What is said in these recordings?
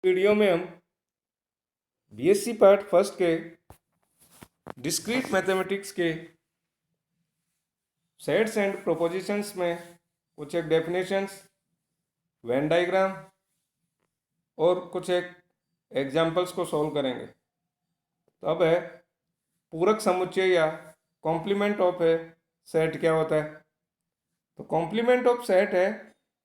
Video में हम BSc part first के डिस्क्रीट मैथमेटिक्स के सेट्स एंड प्रोपोजिशंस में कुछ एक डेफिनेशंस, वेन डायग्राम और कुछ एक एग्जाम्पल्स को सॉल्व करेंगे। तो अब है पूरक समुच्चय या कॉम्प्लीमेंट ऑफ ए सेट क्या होता है। तो कॉम्प्लीमेंट ऑफ सेट है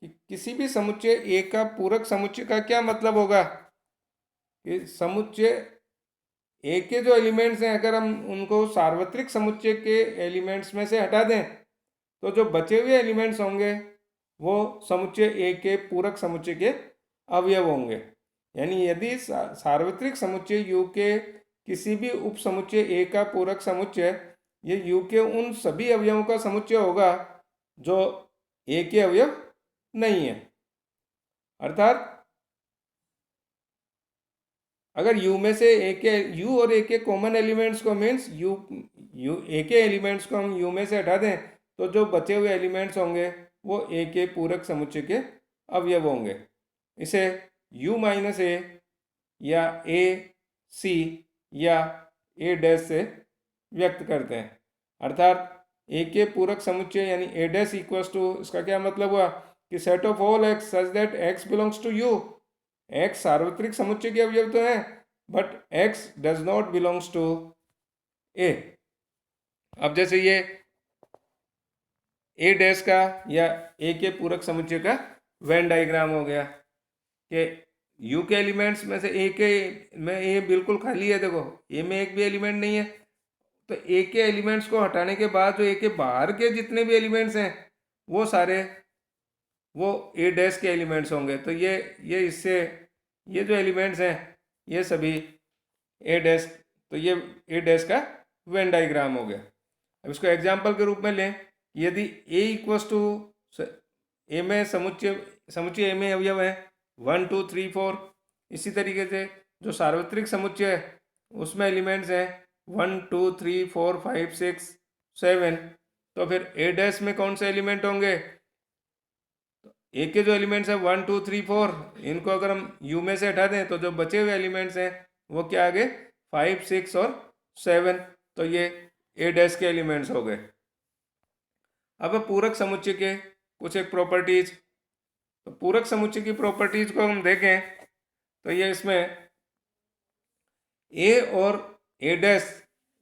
कि किसी भी समुच्चय ए का पूरक समुच्चय का क्या मतलब होगा कि समुच्चय ए के जो एलिमेंट्स हैं अगर हम उनको सार्वत्रिक समुच्चय के एलिमेंट्स में से हटा दें तो जो बचे हुए एलिमेंट्स होंगे वो समुच्चय ए के पूरक समुच्चय के अवयव होंगे। यानी यदि सार्वत्रिक समुच्चय यू के किसी भी उप समुच्चय ए का पूरक समुच्चय ये यू के उन सभी अवयवों का समुच्चय होगा जो ए के अवयव नहीं है। अर्थात अगर यू में से ए के यू और ए के कॉमन एलिमेंट्स को मीन्स यू ए के एलिमेंट्स को हम यू में से हटा दें तो जो बचे हुए एलिमेंट्स होंगे वो ए के पूरक समुच्चय के अवयव होंगे। इसे यू माइनस ए या ए सी या ए डैश से व्यक्त करते हैं। अर्थात ए के पूरक समुच्चय यानी ए डैश इक्वल्स टू, इसका क्या मतलब हुआ कि set of all x such that x belongs to U. X सार्वत्रिक समुच्चय के अवयव तो है but x does not belongs to A. अब जैसे ये ए डैश का या ए के पूरक समुच्चय का वेन डायग्राम हो गया कि यू के एलिमेंट्स में से ए के में ए बिल्कुल खाली है, देखो ए में एक भी एलिमेंट नहीं है। तो ए के एलिमेंट्स को हटाने के बाद जो ए के बाहर के जितने भी एलिमेंट्स हैं वो सारे वो ए डैश के एलिमेंट्स होंगे। तो ये इससे ये जो एलिमेंट्स हैं ये सभी ए डैश, तो ये ए डैश का वेन डायग्राम हो गया। अब इसको एग्जाम्पल के रूप में लें, यदि ए इक्वल्स टू ए में समुच्चय ए में अवयव है 1 2 3 4, इसी तरीके से जो सार्वत्रिक समुच्चय है उसमें एलिमेंट्स हैं 1 2 3 4 5 6 7, तो फिर ए डैश में कौन से एलिमेंट होंगे? ए के जो एलिमेंट्स हैं 1 2 3 4, इनको अगर हम यू में से हटा दें तो जो बचे हुए एलिमेंट्स हैं वो क्या आ गए 5 6 और 7, तो ये ए डैश के एलिमेंट्स हो गए। अब पूरक समुच्चय के कुछ एक प्रॉपर्टीज, तो पूरक समुच्चय की प्रॉपर्टीज को हम देखें तो ये इसमें ए और ए डैश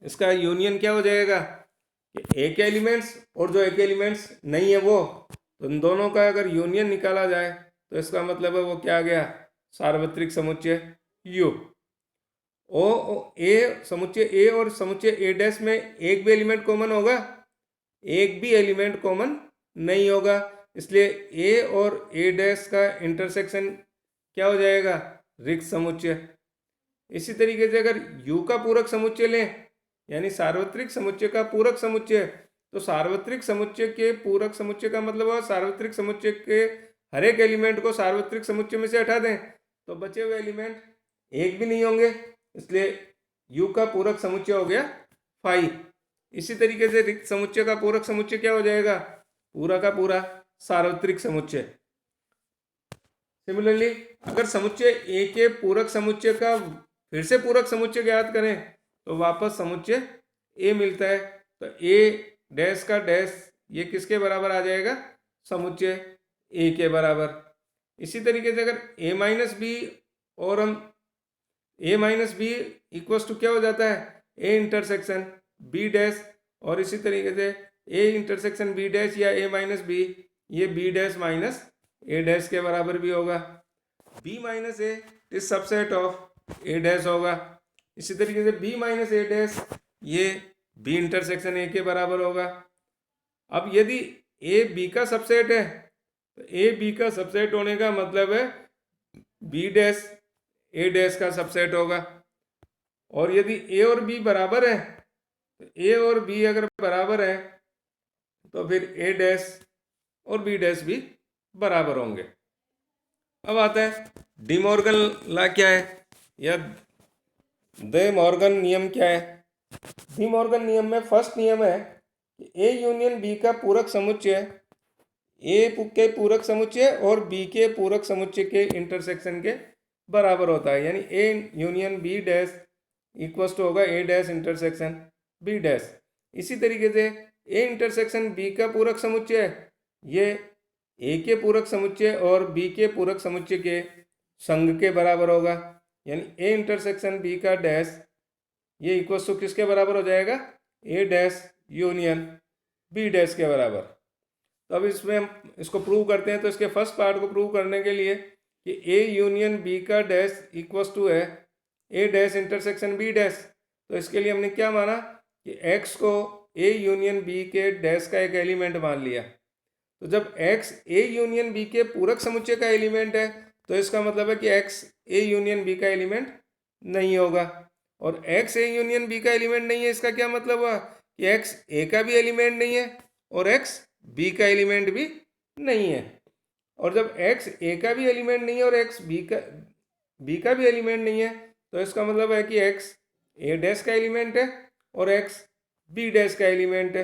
इसका यूनियन क्या हो जाएगा कि ए के एलिमेंट्स और जो ए के एलिमेंट्स नहीं है वो, तो इन दोनों का अगर यूनियन निकाला जाए तो इसका मतलब है वो क्या आ गया सार्वत्रिक समुच्चय यू। ओ ए समुच्चय ए और समुच्चय ए डैश में एक भी एलिमेंट कॉमन होगा? एक भी एलिमेंट कॉमन नहीं होगा, इसलिए ए और ए डैश का इंटरसेक्शन क्या हो जाएगा रिक्त समुच्चय। इसी तरीके से अगर यू का पूरक समुच्चय लें यानी सार्वत्रिक समुच्चय का पूरक समुच्चय, तो सार्वत्रिक समुच्चय के पूरक समुच्चय का मतलब है सार्वत्रिक समुच्चय के हर एक एलिमेंट को सार्वत्रिक समुच्चय में से हटा दें तो बचे हुए एलिमेंट एक भी नहीं होंगे, इसलिए यू का पूरक समुच्चय हो गया 5। इसी तरीके से रिक्त समुच्चय का पूरक समुच्चय क्या हो जाएगा पूरा का पूरा सार्वत्रिक समुच्चय। सिमिलरली अगर समुच्चय ए के पूरक समुच्चय का फिर से पूरक समुच्चय ज्ञात करें तो वापस समुच्चय ए मिलता है, तो ए डैश का डैश ये किसके बराबर आ जाएगा समुच्चय ए के बराबर। इसी तरीके से अगर ए माइनस बी और हम ए माइनस बी इक्वल्स टू क्या हो जाता है ए इंटरसेक्शन बी डैश, और इसी तरीके से ए इंटरसेक्शन बी डैश या ए माइनस बी ये B dash minus A dash के बराबर भी होगा। B minus A is subset of A dash होगा। इसी तरीके से बी माइनस ए डैश ये बी इंटरसेक्शन ए के बराबर होगा। अब यदि ए बी का सबसेट है तो ए बी का सबसेट होने का मतलब है बी डैश ए डैश का सबसेट होगा, और यदि ए और बी बराबर है तो ए और बी अगर बराबर है तो फिर ए डैश और बी डैश भी बराबर होंगे। अब आता है डी मॉर्गन लॉ क्या है या दे मॉर्गन नियम क्या है। डी मॉर्गन नियम में फर्स्ट नियम है कि ए यूनियन बी का पूरक समुच्चय ए के पूरक समुच्चय और बी के पूरक समुच्चय के इंटरसेक्शन के बराबर होता है, यानी A union B dash equals to होगा A dash intersection B dash. इसी तरीके से ए इंटरसेक्शन बी का पूरक समुच्चय ये ए के पूरक समुच्चय और बी के पूरक समुच्चय के संग के बराबर होगा, यानी ए इंटरसेक्शन बी का डैश ये इक्वल्स टू किसके बराबर हो जाएगा, A dash union B dash के बराबर। तो अब इसमें हम इसको प्रूव करते हैं। तो इसके फर्स्ट पार्ट को प्रूव करने के लिए कि ए यूनियन बी का डैश इक्वल्स टू है ए डैश इंटरसेक्शन बी डैश, तो इसके लिए हमने क्या माना कि एक्स को ए यूनियन बी के डैश का एक एलिमेंट मान लिया। तो जब एक्स ए यूनियन बी के पूरक समुच्चय का एलिमेंट है तो इसका मतलब है कि एक्स ए यूनियन बी का एलिमेंट नहीं होगा, और एक्स ए यूनियन बी का एलिमेंट नहीं है इसका क्या मतलब हुआ कि एक्स ए का भी एलिमेंट नहीं है और एक्स बी का एलिमेंट भी नहीं है। और जब एक्स ए का भी एलिमेंट नहीं है और एक्स बी का भी एलिमेंट नहीं है तो इसका मतलब है कि एक्स ए डैश का एलिमेंट है और एक्स बी डैश का एलिमेंट है।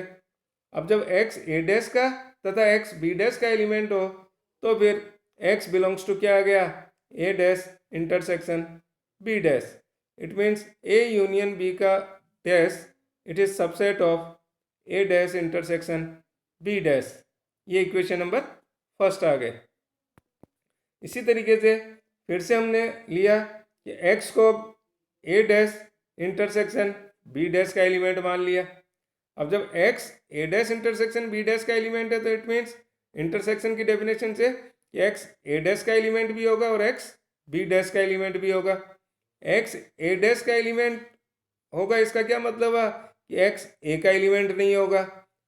अब जब एक्स ए डैश का तथा एक्स बी डैश का एलिमेंट हो तो फिर एक्स बिलोंग्स टू क्या आ गया, A dash intersection B dash. It means A union B का dash it is subset of A dash intersection B dash. ये इक्वेशन नंबर फर्स्ट आ गए। इसी तरीके से फिर से हमने लिया कि एक्स को ए डैश इंटरसेक्शन बी डैश का एलिमेंट मान लिया। अब जब x A dash intersection B dash का एलिमेंट है तो इट मीन्स इंटरसेक्शन की डेफिनेशन से कि एक्स ए डैश का एलिमेंट भी होगा और एक्स बी डैश का एलिमेंट भी होगा। एक्स ए डैश का एलिमेंट होगा इसका क्या मतलब है कि एक्स ए का एलिमेंट नहीं होगा,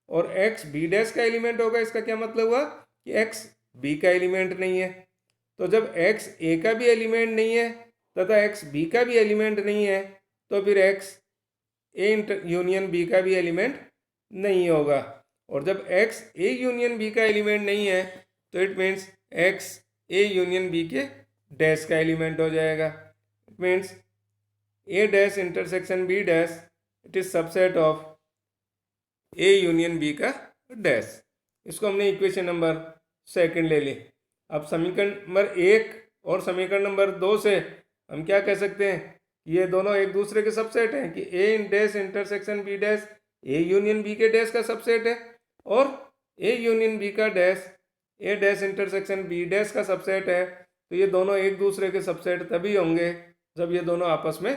और एक्स बी डैश का एलिमेंट होगा इसका क्या मतलब हुआ कि एक्स बी का एलिमेंट नहीं है। तो जब एक्स ए का भी एलिमेंट नहीं है तथा एक्स बी का भी एलिमेंट नहीं है तो फिर एक्स ए यूनियन बी का भी एलिमेंट नहीं होगा, और जब एक्स ए यूनियन बी का एलिमेंट नहीं है तो it means X A union B के डैश का एलिमेंट हो जाएगा। It means A dash intersection B dash it is subset of A union B का डैश। इसको हमने इक्वेशन नंबर सेकंड ले ली। अब समीकरण नंबर 1 और समीकरण नंबर 2 से हम क्या कह सकते हैं, ये दोनों एक दूसरे के सबसेट हैं कि A dash intersection B dash A union B के डैश का सबसेट है और ए यूनियन बी का dash A dash intersection B dash का सबसेट है। तो ये दोनों एक दूसरे के सबसेट तभी होंगे जब ये दोनों आपस में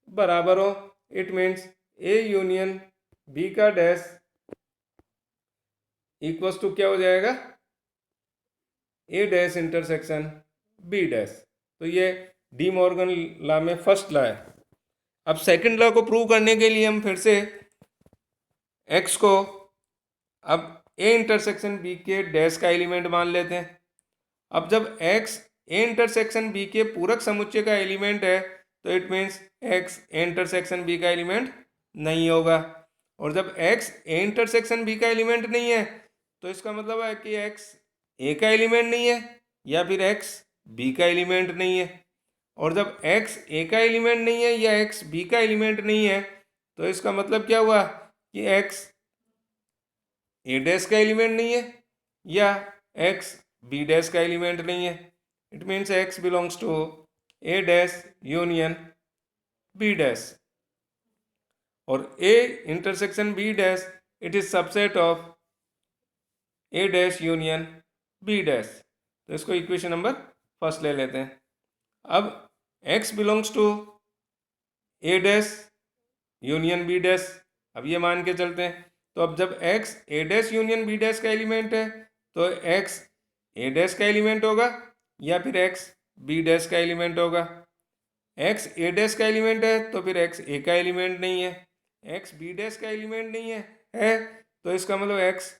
बराबर हो। It means A union B का डैश इक्वल्स टू क्या हो जाएगा, A dash intersection B dash. तो ये डी मॉर्गन लॉ में फर्स्ट लॉ है। अब सेकंड लॉ को प्रूव करने के लिए हम फिर से एक्स को अब ए इंटरसेक्शन बी के डैश का एलिमेंट मान लेते हैं। अब जब एक्स ए इंटरसेक्शन बी के पूरक समुच्चय का एलिमेंट है तो it means X A intersection B का एलिमेंट नहीं होगा, और जब एक्स ए इंटरसेक्शन बी का एलिमेंट नहीं है तो इसका मतलब है कि एक्स ए का एलिमेंट नहीं है या फिर एक्स बी का एलिमेंट नहीं है। और जब एक्स ए का एलिमेंट नहीं है या एक्स बी का एलिमेंट नहीं है तो इसका मतलब क्या हुआ कि एक्स ए डैश का एलिमेंट नहीं है या एक्स बी डैश का एलिमेंट नहीं है। It means x belongs to A dash union B dash, और A intersection B dash it is subset of A dash union B dash. तो इसको इक्वेशन नंबर फर्स्ट ले लेते हैं। अब x belongs to A dash union B dash, अब ये मान के चलते हैं। तो अब जब x ए डैश यूनियन बी डैश का एलिमेंट है तो x ए डैश का एलिमेंट होगा या फिर x बी डैश का एलिमेंट होगा। x ए डैश का एलिमेंट है तो फिर x ए का एलिमेंट नहीं है, x बी डैश का एलिमेंट नहीं है तो इसका मतलब x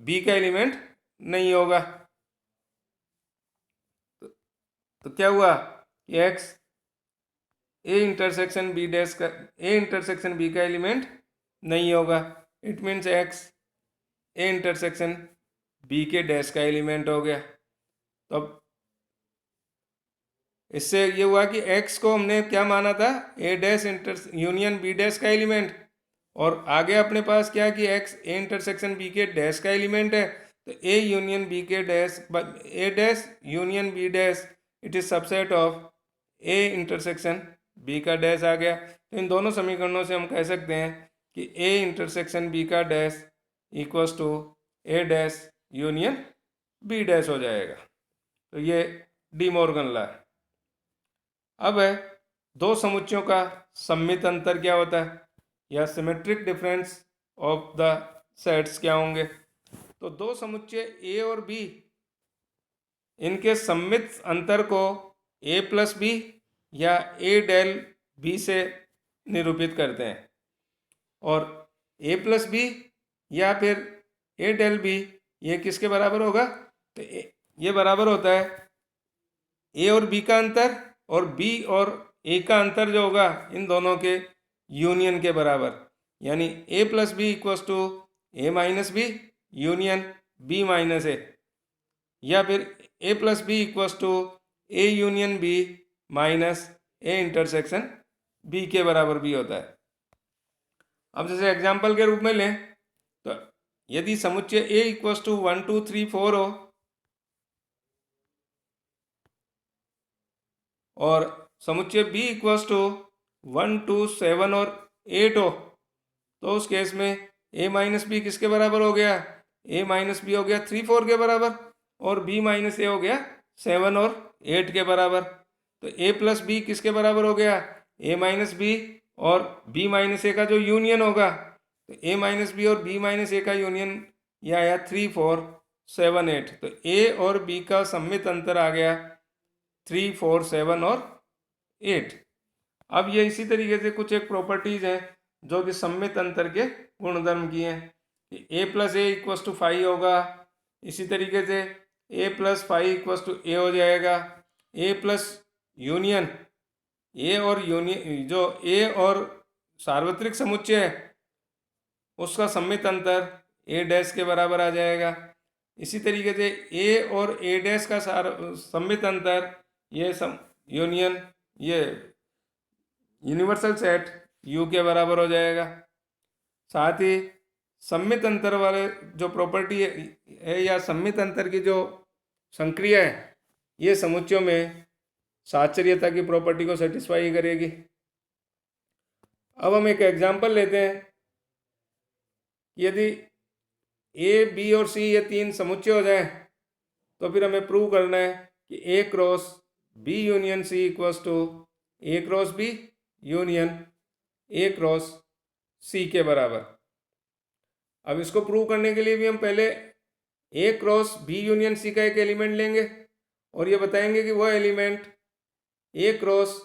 बी का एलिमेंट नहीं होगा। तो क्या हुआ कि x A intersection B dash का ए इंटरसेक्शन बी का एलिमेंट नहीं होगा। It means x A intersection B के डैश का एलिमेंट हो गया। तो अब इससे ये हुआ कि x को हमने क्या माना था, A dash union B dash का एलिमेंट, और आगे अपने पास क्या कि x ए इंटरसेक्शन बी के डैश का एलिमेंट है। तो ए यूनियन बी के dash A dash union B dash it is subset of A intersection B का डैश आ गया। तो इन दोनों समीकरणों से हम कह सकते हैं कि ए इंटरसेक्शन बी का dash equals to A dash union B dash हो जाएगा। तो ये डी मॉर्गन लॉ है। अब है दो समुच्चयों का सम्मित अंतर क्या होता है, या symmetric difference of the sets क्या होंगे। तो दो समुच्चय ए और बी, इनके सम्मित अंतर को ए प्लस बी या ए डेल बी से निरूपित करते हैं। और ए प्लस बी या फिर ए डेल बी ये किसके बराबर होगा, तो ये बराबर होता है ए और बी का अंतर और बी और ए का अंतर जो होगा इन दोनों के यूनियन के बराबर, यानी A plus B equals to A minus B union B minus A, या फिर A plus B equals to A union B minus A intersection B के बराबर भी होता है। अब जैसे एग्जाम्पल के रूप में लें तो यदि समुच्चय ए इक्वल्स टू 1 2 3 4 हो और समुच्चय बी इक्वल्स टू 1 2 7 और 8 हो, तो उस केस में ए माइनस बी किसके बराबर हो गया, ए माइनस बी हो गया 3 4 के बराबर और बी माइनस ए हो गया 7 और 8 के बराबर। तो ए प्लस बी किसके बराबर हो गया, ए माइनस बी और बी माइनस ए का जो यूनियन होगा, तो ए माइनस बी और बी माइनस ए का यूनियन ये आया 3 4 7 8। तो ए और बी का सम्मित अंतर आ गया 3 4 7 और 8। अब ये इसी तरीके से कुछ एक प्रॉपर्टीज हैं जो कि सम्मित अंतर के गुणधर्म की हैं। ए प्लस ए इक्वल्स टू 5 होगा, इसी तरीके से ए प्लस 5 इक्वल्स टू ए हो जाएगा। ए प्लस यूनियन ए और यूनियन जो ए और सार्वत्रिक समुच्चय है उसका सम्मित अंतर ए डैश के बराबर आ जाएगा। इसी तरीके से ए और ए डैश का सम्मित अंतर ये यूनियन ये यूनिवर्सल सेट यू के बराबर हो जाएगा। साथ ही सम्मित अंतर वाले जो प्रॉपर्टी है या सम्मित अंतर की जो संक्रिया है ये समुच्चयों में साचर्यता की प्रॉपर्टी को सेटिस्फाई करेगी। अब हम एक एग्जांपल लेते हैं। यदि ए बी और सी ये तीन समुच्चय हो जाए तो फिर हमें प्रूव करना है कि A cross B union C equals to A cross B union A cross C के बराबर। अब इसको प्रूव करने के लिए भी हम पहले A cross B union C का एक एलिमेंट लेंगे और ये बताएंगे कि वह element A cross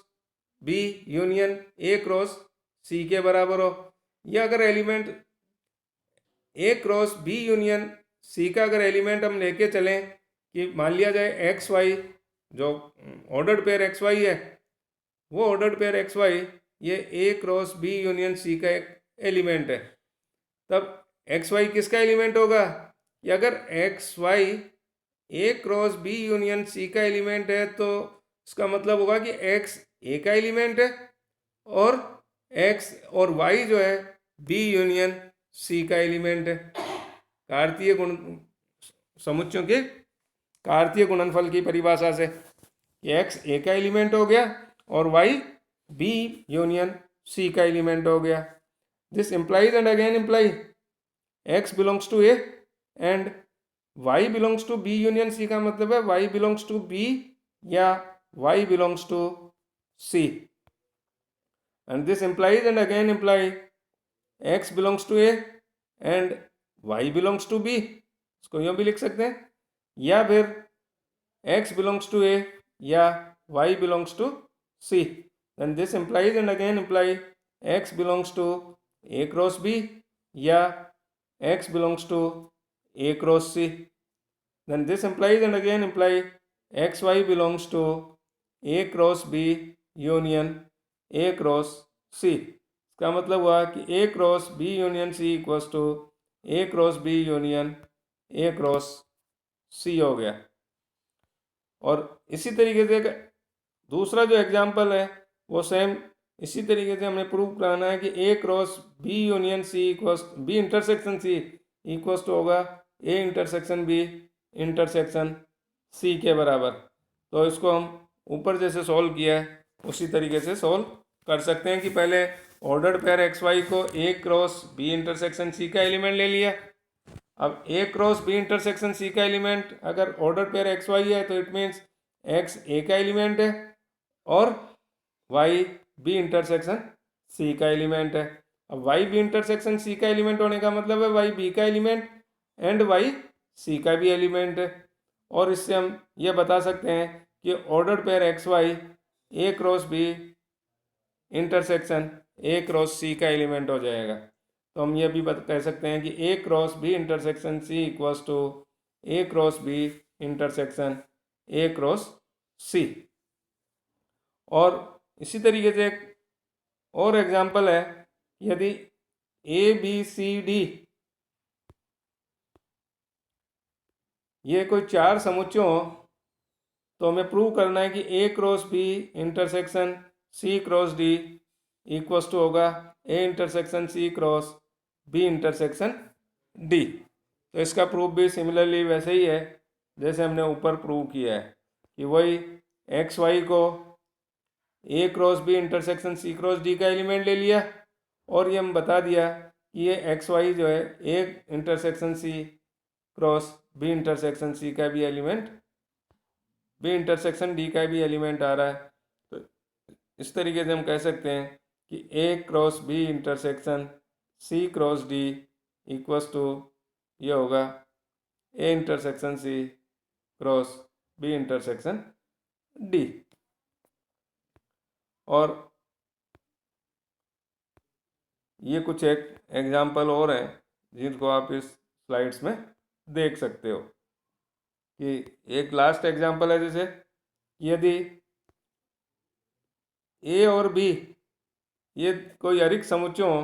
B union A cross C के बराबर हो। या अगर element A cross B union C का अगर एलिमेंट हम लेके चलें कि मान लिया जाए एक्स वाई, जो ऑर्डर्ड पेयर एक्स वाई है, वो ऑर्डर्ड पेयर एक्स वाई ये ए क्रॉस बी यूनियन सी का एक एलिमेंट है, तब एक्स वाई किसका एलिमेंट होगा, कि अगर x y A cross B union C का एलिमेंट है तो इसका मतलब होगा कि एक्स ए का एलिमेंट है और एक्स और वाई जो है बी यूनियन सी का एलिमेंट है। कार्तीय गुण समुच्चयों के कार्तीय गुणनफल की परिभाषा से एक्स ए का एलिमेंट हो गया और वाई बी यूनियन सी का एलिमेंट हो गया। This implies and again imply x belongs to A and Y belongs to B union C का मतलब है वाई बिलोंग्स टू बी या Y belongs to C. And this implies and again imply x belongs to A and Y belongs to B, इसको यूँ भी लिख सकते हैं, या फिर एक्स बिलोंग्स टू ए या Y belongs to C. Then this implies and again imply x belongs to A cross B या x belongs to A cross C. Then this implies and again imply x y belongs to A cross B union A cross C. इसका मतलब हुआ कि A cross B union C equals to A cross B union A cross C हो गया। और इसी तरीके से दूसरा जो एग्जांपल है वो सेम इसी तरीके से हमें प्रूव कराना है कि A cross B union C equals B intersection C equals to होगा A intersection B intersection C के बराबर। तो इसको हम ऊपर जैसे सॉल्व किया है उसी तरीके से सॉल्व कर सकते हैं कि पहले ऑर्डर्ड पेयर एक्स वाई को A cross B intersection C का एलिमेंट ले लिया। अब ए क्रॉस बी इंटरसेक्शन सी का एलिमेंट अगर ऑर्डर पेयर एक्स वाई है तो इट मीन्स एक्स ए का एलिमेंट है और वाई बी इंटरसेक्शन सी का एलिमेंट है। अब वाई बी इंटरसेक्शन सी का एलिमेंट होने का मतलब है वाई बी का एलिमेंट एंड वाई सी का भी एलिमेंट है। और इससे हम ये बता सकते हैं कि order pair x y A cross B intersection A cross C का एलिमेंट हो जाएगा। तो हम ये भी कह सकते हैं कि A cross B intersection C equals to A cross B intersection A cross C. और इसी तरीके से एक और एग्जांपल है, यदि ए बी सी डी ये कोई चार समुच्चय हो तो हमें प्रूव करना है कि A cross B intersection C cross D equals to होगा A intersection C cross B intersection D. तो इसका प्रूफ भी सिमिलरली वैसे ही है जैसे हमने ऊपर प्रूव किया है कि वही एक्स वाई को A cross B intersection C cross D का एलिमेंट ले लिया और ये हम बता दिया कि ये एक्स वाई जो है A intersection C cross B intersection C का भी एलिमेंट बी इंटरसेक्शन डी का भी एलिमेंट आ रहा है। तो इस तरीके से हम कह सकते हैं कि A cross B intersection C cross D equals to ये होगा A intersection C cross B intersection D. और ये कुछ एक एग्जाम्पल और हैं जिनको आप इस स्लाइड्स में देख सकते हो कि एक लास्ट एग्जाम्पल है जैसे यदि ए और बी ये कोई अरिक्त समुच्चय हो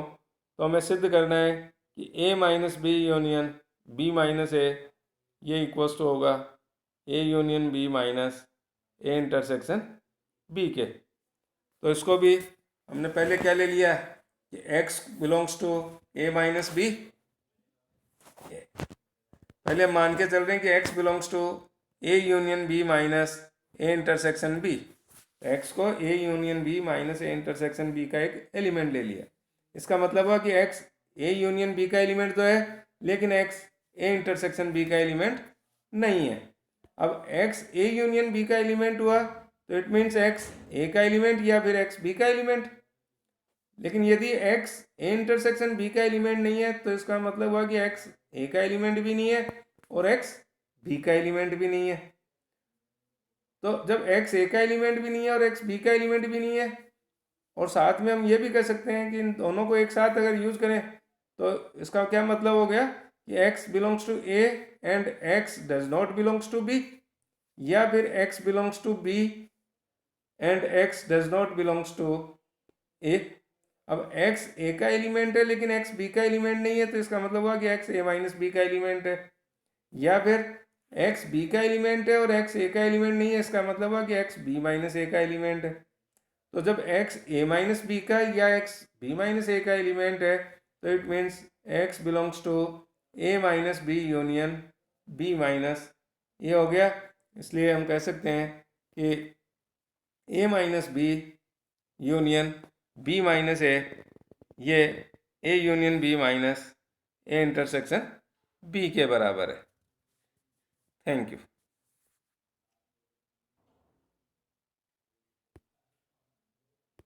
तो हमें सिद्ध करना है कि A minus B union B minus A ये इक्वल्स टू होगा A union B minus A intersection B के। तो इसको भी हमने पहले क्या ले लिया कि x belongs to a minus B. पहले हम मान के चल रहे हैं कि x belongs to a union b minus a intersection b। x को a union b minus a intersection b का एक एलिमेंट ले लिया। इसका मतलब हुआ कि x a यूनियन b का एलिमेंट तो है लेकिन x a इंटरसेक्शन b का एलिमेंट नहीं है। अब x a यूनियन b का एलिमेंट हुआ तो इट मीन्स x a का एलिमेंट या फिर x b का एलिमेंट। लेकिन यदि x a इंटरसेक्शन b का एलिमेंट नहीं है तो इसका मतलब हुआ कि x a का एलिमेंट भी नहीं है और x b का एलिमेंट भी नहीं है। तो जब x a का एलिमेंट भी नहीं है और x b का एलिमेंट भी नहीं है और साथ में हम ये भी कह सकते हैं कि इन दोनों को एक साथ अगर यूज करें तो इसका क्या मतलब हो गया कि x belongs to a and x does not belongs to b, या फिर x belongs to b and x does not belongs to a। अब x a का एलिमेंट है लेकिन x b का एलिमेंट नहीं है तो इसका मतलब हुआ कि x a माइनस b का एलिमेंट है, या फिर x b का एलिमेंट है और x a का एलिमेंट नहीं है इसका मतलब हुआ कि x b माइनस a का एलिमेंट है। तो जब x a माइनस b का या x b माइनस a का एलिमेंट है तो it means x belongs to a minus b union b minus A हो गया। इसलिए हम कह सकते हैं कि a minus B union b minus A ये a union b minus A intersection b के बराबर है। Thank you.